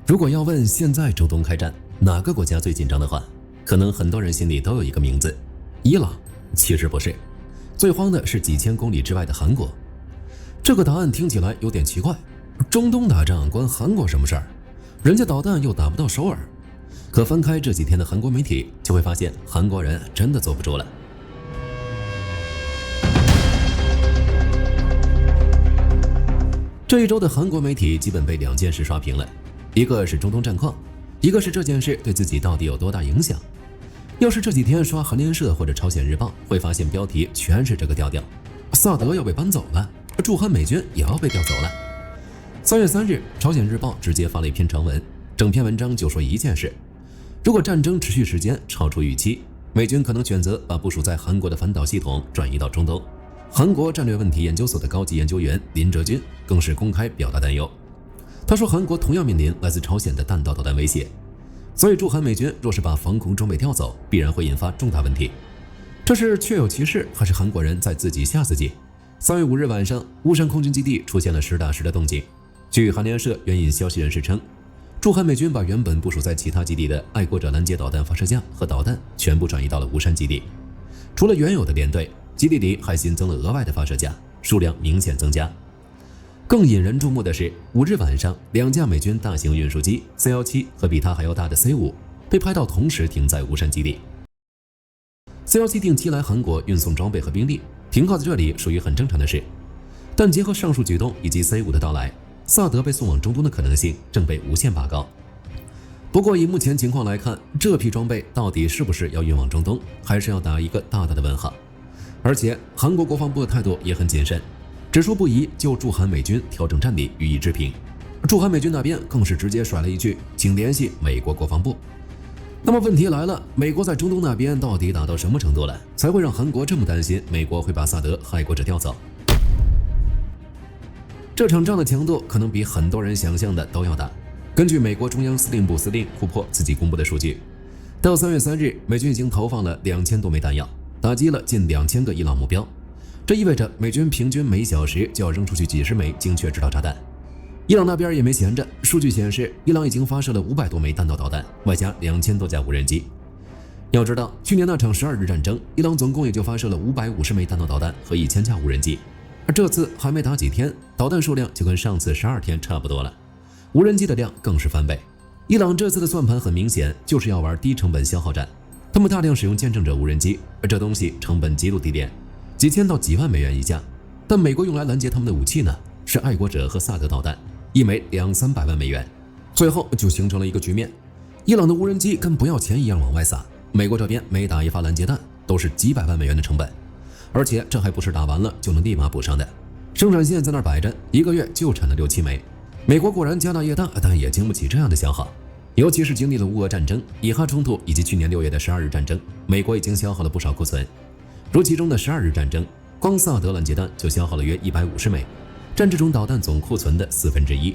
如果要问现在中东开战哪个国家最紧张的话，可能很多人心里都有一个名字，伊朗。其实不是，最慌的是几千公里之外的韩国。这个答案听起来有点奇怪，中东打仗关韩国什么事儿？人家导弹又打不到首尔。可翻开这几天的韩国媒体，就会发现韩国人真的坐不住了。这一周的韩国媒体基本被两件事刷屏了，一个是中东战况，一个是这件事对自己到底有多大影响。要是这几天刷韩联社或者朝鲜日报，会发现标题全是这个调调：萨德要被搬走了，驻韩美军也要被调走了。3月3日，朝鲜日报直接发了一篇长文，整篇文章就说一件事：如果战争持续时间超出预期，美军可能选择把部署在韩国的反导系统转移到中东。韩国战略问题研究所的高级研究员林哲君更是公开表达担忧。他说，韩国同样面临来自朝鲜的弹道导弹威胁，所以驻韩美军若是把防空装备调走，必然会引发重大问题。这是确有其事，还是韩国人在自己吓自己？3月5日晚上，乌山空军基地出现了实打实的动静。据韩联社援引消息人士称，驻韩美军把原本部署在其他基地的爱国者拦截导弹发射架和导弹全部转移到了乌山基地。除了原有的连队，基地里还新增了额外的发射架，数量明显增加。更引人注目的是，5日晚上，2架美军大型运输机 C-17和比它还要大的 C-5被拍到同时停在乌山基地。C-17定期来韩国运送装备和兵力，停靠在这里属于很正常的事。但结合上述举动以及 C-5的到来，萨德被送往中东的可能性正被无限拔高。不过以目前情况来看，这批装备到底是不是要运往中东，还是要打一个大大的问号。而且韩国国防部的态度也很谨慎，只说不宜就驻韩美军调整战力予以置评。驻韩美军那边更是直接甩了一句，请联系美国国防部。那么问题来了，美国在中东那边到底打到什么程度了，才会让韩国这么担心美国会把萨德和爱国者调走？这场仗的强度可能比很多人想象的都要大。根据美国中央司令部司令库珀自己公布的数据，到3月3日，美军已经投放了2000多枚弹药，打击了近2000个伊朗目标。这意味着美军平均每小时就要扔出去几十枚精确制导炸弹。伊朗那边也没闲着，数据显示，伊朗已经发射了500多枚弹道导弹，外加2000多架无人机。要知道，去年那场12日战争，伊朗总共也就发射了550枚弹道导弹和1000架无人机，而这次还没打几天，导弹数量就跟上次12天差不多了，无人机的量更是翻倍。伊朗这次的算盘很明显，就是要玩低成本消耗战。他们大量使用见证者无人机，而这东西成本极度低廉，几千到几万美元一架。但美国用来拦截他们的武器呢，是爱国者和萨德导弹，一枚200-300万美元。最后就形成了一个局面，伊朗的无人机跟不要钱一样往外撒，美国这边每打一发拦截弹都是几百万美元的成本，而且这还不是打完了就能立马补上的，生产线在那儿摆着，一个月就产了6-7枚。美国果然家大业大，但也经不起这样的消耗。尤其是经历了乌俄战争、以哈冲突以及去年6月的12日战争，美国已经消耗了不少库存。如其中的12日战争，光萨德拦截弹就消耗了约150枚，占这种导弹总库存的1/4。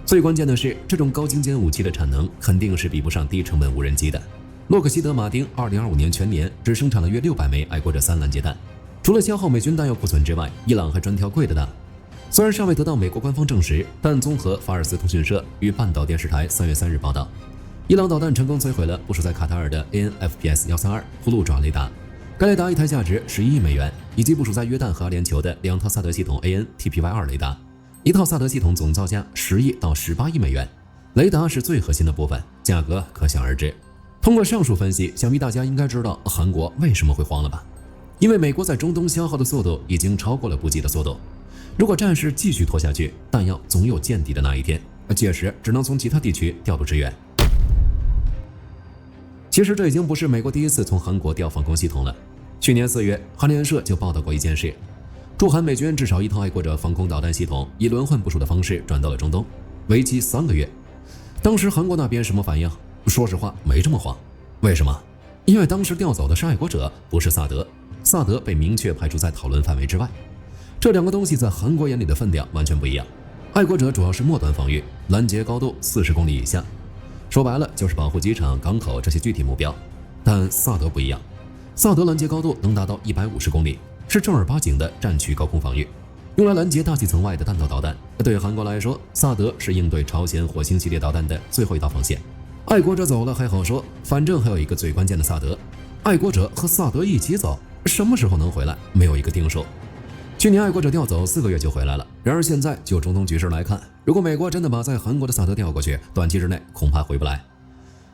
最关键的是，这种高精尖武器的产能肯定是比不上低成本无人机的。洛克希德马丁2025年全年只生产了约600枚爱国者3拦截弹。除了消耗美军弹药库存之外，伊朗还专挑贵的打。虽然尚未得到美国官方证实，但综合法尔斯通讯社与半岛电视台3月3日报道，伊朗导弹成功摧毁了部署在卡塔尔的 AN/FPS-132 呼噜爪雷达，该雷达一台价值11亿美元，以及部署在约旦和阿联酋的2套萨德系统 AN-TPY-2 雷达，一套萨德系统总造价10亿到18亿美元，雷达是最核心的部分，价格可想而知。通过上述分析，想必大家应该知道韩国为什么会慌了吧？因为美国在中东消耗的速度已经超过了补给的速度。如果战事继续拖下去，弹药总有见底的那一天，届时只能从其他地区调度支援。其实这已经不是美国第一次从韩国调防空系统了。去年4月，韩联社就报道过一件事，驻韩美军至少一套爱国者防空导弹系统以轮换部署的方式转到了中东，为期3个月。当时韩国那边什么反应？说实话，没这么慌。为什么？因为当时调走的是爱国者，不是萨德，萨德被明确排除在讨论范围之外。这两个东西在韩国眼里的分量完全不一样。爱国者主要是末端防御，拦截高度40公里以下，说白了就是保护机场、港口这些具体目标。但萨德不一样，萨德拦截高度能达到150公里，是正儿八经的战区高空防御。用来拦截大气层外的弹道导弹。对韩国来说，萨德是应对朝鲜火星系列导弹的最后一道防线。爱国者走了还好说，反正还有一个最关键的萨德。爱国者和萨德一起走，什么时候能回来，没有一个定数。去年爱国者调走4个月就回来了，然而现在就中东局势来看，如果美国真的把在韩国的萨德调过去，短期之内恐怕回不来。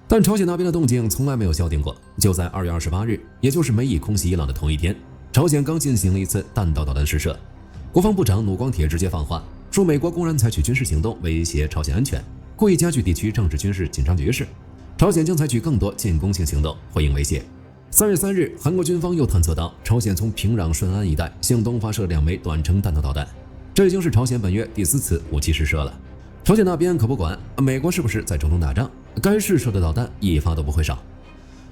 但朝鲜那边的动静从来没有消停过，就在2月28日，也就是美以空袭伊朗的同一天，朝鲜刚进行了一次弹道导弹试射。国防部长努光铁直接放话，说美国公然采取军事行动威胁朝鲜安全，故意加剧地区政治军事紧张局势，朝鲜将采取更多进攻性行动回应威胁。3月3日，韩国军方又探测到朝鲜从平壤顺安一带向东发射2枚短程弹道导弹，这已经是朝鲜本月第4次武器试射了。朝鲜那边可不管美国是不是在中东打仗，该试射的导弹一发都不会少。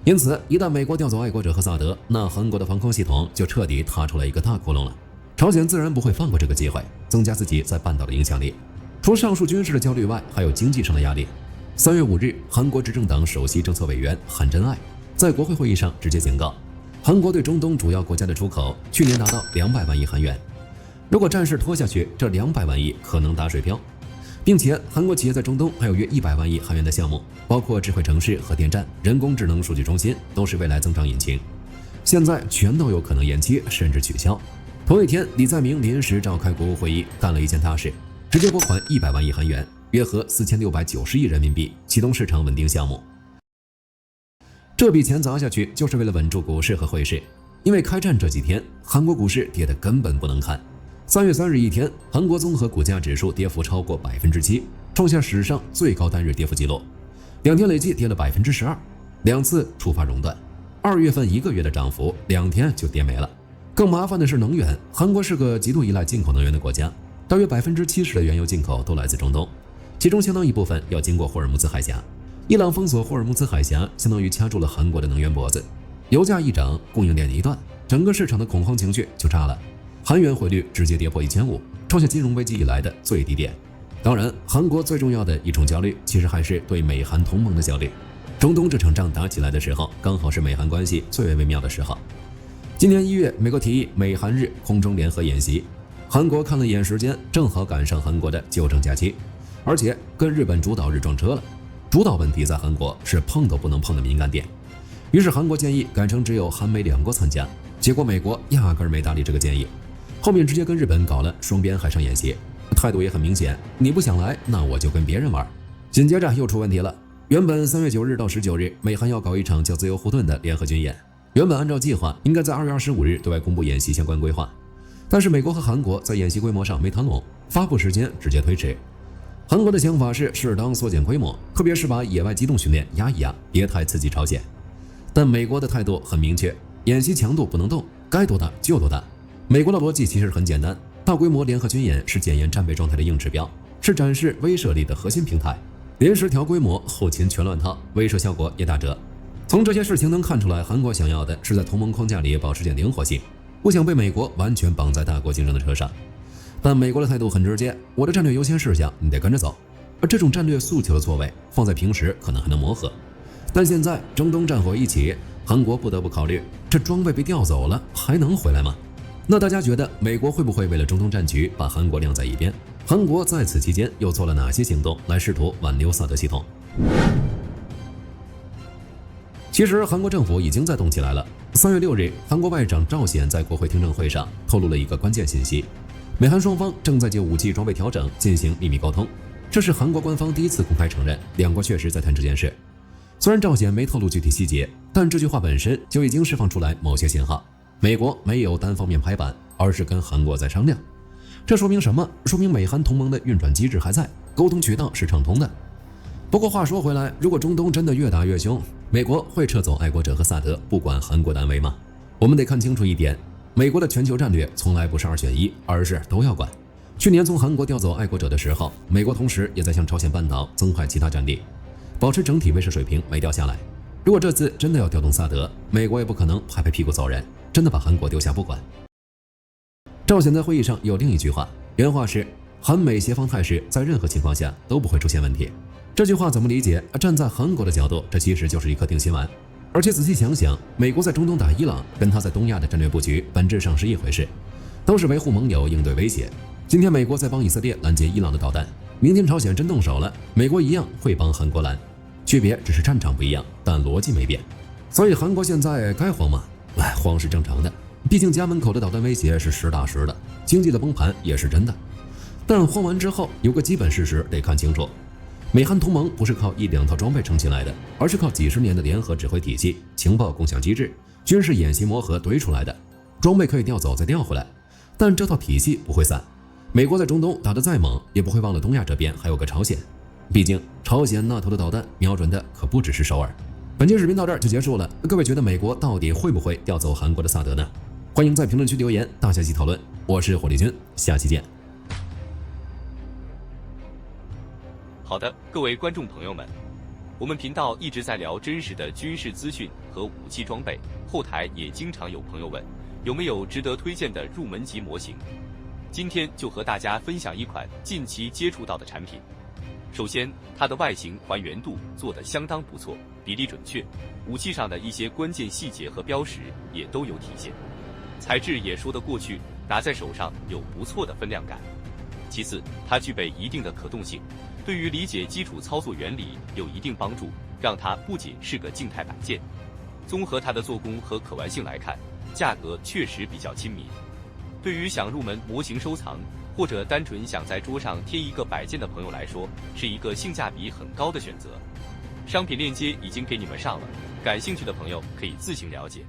因此，一旦美国调走爱国者和萨德，那韩国的防空系统就彻底踏出了一个大窟窿了。朝鲜自然不会放过这个机会，增加自己在半岛的影响力。除上述军事的焦虑外，还有经济上的压力。3月5日，韩国执政党首席政策委员韩真爱在国会会议上直接警告，韩国对中东主要国家的出口去年达到200万亿韩元，如果战事拖下去，这200万亿可能打水漂。并且韩国企业在中东还有约100万亿韩元的项目，包括智慧城市、核电站、人工智能数据中心，都是未来增长引擎。现在全都有可能延期甚至取消。同一天，李在明临时召开国务会议，干了一件大事，直接拨款100万亿韩元，约合4690亿人民币，启动市场稳定项目。这笔钱砸下去，就是为了稳住股市和汇市。因为开战这几天，韩国股市跌得根本不能看。3月3日一天，韩国综合股价指数跌幅超过7%，创下史上最高单日跌幅纪录。2天累计跌了12%，两次触发熔断。2月份1个月的涨幅，2天就跌没了。更麻烦的是能源，韩国是个极度依赖进口能源的国家，大约70%的原油进口都来自中东，其中相当一部分要经过霍尔木兹海峡。伊朗封锁霍尔木兹海峡，相当于掐住了韩国的能源脖子。油价一涨，供应链一断，整个市场的恐慌情绪就炸了。韩元汇率直接跌破1500，创下金融危机以来的最低点。当然，韩国最重要的一种焦虑，其实还是对美韩同盟的焦虑。中东这场仗打起来的时候，刚好是美韩关系最为微妙的时候。今年1月，美国提议美韩日空中联合演习，韩国看了一眼时间，正好赶上韩国的旧正假期，而且跟日本主导日撞车了。主导问题在韩国是碰都不能碰的敏感点，于是韩国建议改成只有韩美2国参加，结果美国压根没搭理这个建议，后面直接跟日本搞了双边海上演习，态度也很明显，你不想来，那我就跟别人玩。紧接着又出问题了，原本3月9日到19日，美韩要搞一场叫自由护盾的联合军演，原本按照计划应该在2月25日对外公布演习相关规划，但是美国和韩国在演习规模上没谈拢，发布时间直接推迟。韩国的想法是适当缩减规模，特别是把野外机动训练压一压，别太刺激朝鲜。但美国的态度很明确，演习强度不能动，该多大就多大。美国的逻辑其实很简单，大规模联合军演是检验战备状态的硬指标，是展示威慑力的核心平台。临时调规模，后勤全乱套，威慑效果也打折。从这些事情能看出来，韩国想要的是在同盟框架里保持点灵活性，不想被美国完全绑在大国竞争的车上。但美国的态度很直接，我的战略优先事项你得跟着走。而这种战略诉求的错位，放在平时可能还能磨合，但现在中东战火一起，韩国不得不考虑，这装备被调走了，还能回来吗？那大家觉得美国会不会为了中东战局把韩国晾在一边？韩国在此期间又做了哪些行动来试图挽留萨德系统？其实韩国政府已经在动起来了。3月6日，韩国外长赵显在国会听证会上透露了一个关键信息，美韩双方正在就武器装备调整进行秘密沟通，这是韩国官方第一次公开承认两国确实在谈这件事。虽然赵显没透露具体细节，但这句话本身就已经释放出来某些信号，美国没有单方面拍板，而是跟韩国在商量。这说明什么？说明美韩同盟的运转机制还在，沟通渠道是畅通的。不过话说回来，如果中东真的越打越凶，美国会撤走爱国者和萨德，不管韩国的安危吗？我们得看清楚一点，美国的全球战略从来不是2选1，而是都要管。去年从韩国调走爱国者的时候，美国同时也在向朝鲜半岛增派其他战力，保持整体威慑水平没掉下来。如果这次真的要调动萨德，美国也不可能拍拍屁股走人，真的把韩国丢下不管。赵显在会议上有另一句话，原话是韩美协防态势在任何情况下都不会出现问题。这句话怎么理解？站在韩国的角度，这其实就是一颗定心丸。而且仔细想想，美国在中东打伊朗，跟他在东亚的战略布局本质上是一回事。都是维护盟友应对威胁。今天美国在帮以色列拦截伊朗的导弹，明天朝鲜真动手了，美国一样会帮韩国拦，区别只是战场不一样，但逻辑没变。所以韩国现在该慌吗？慌是正常的，毕竟家门口的导弹威胁是实打实的，经济的崩盘也是真的。但慌完之后，有个基本事实得看清楚：美韩同盟不是靠1、2套装备撑起来的，而是靠几十年的联合指挥体系、情报共享机制、军事演习磨合堆出来的。装备可以调走再调回来，但这套体系不会散。美国在中东打得再猛，也不会忘了东亚这边还有个朝鲜。毕竟朝鲜那头的导弹瞄准的可不只是首尔。本期视频到这儿就结束了，各位觉得美国到底会不会调走韩国的萨德呢？欢迎在评论区留言，大家一起讨论。我是火力军，下期见。好的，各位观众朋友们，我们频道一直在聊真实的军事资讯和武器装备，后台也经常有朋友问，有没有值得推荐的入门级模型？今天就和大家分享一款近期接触到的产品。首先，它的外形还原度做得相当不错，比例准确，武器上的一些关键细节和标识也都有体现，材质也说得过去，拿在手上有不错的分量感。其次，它具备一定的可动性，对于理解基础操作原理有一定帮助，让它不仅是个静态摆件。综合它的做工和可玩性来看，价格确实比较亲民。对于想入门模型收藏，或者单纯想在桌上贴一个摆件的朋友来说，是一个性价比很高的选择。商品链接已经给你们上了，感兴趣的朋友可以自行了解。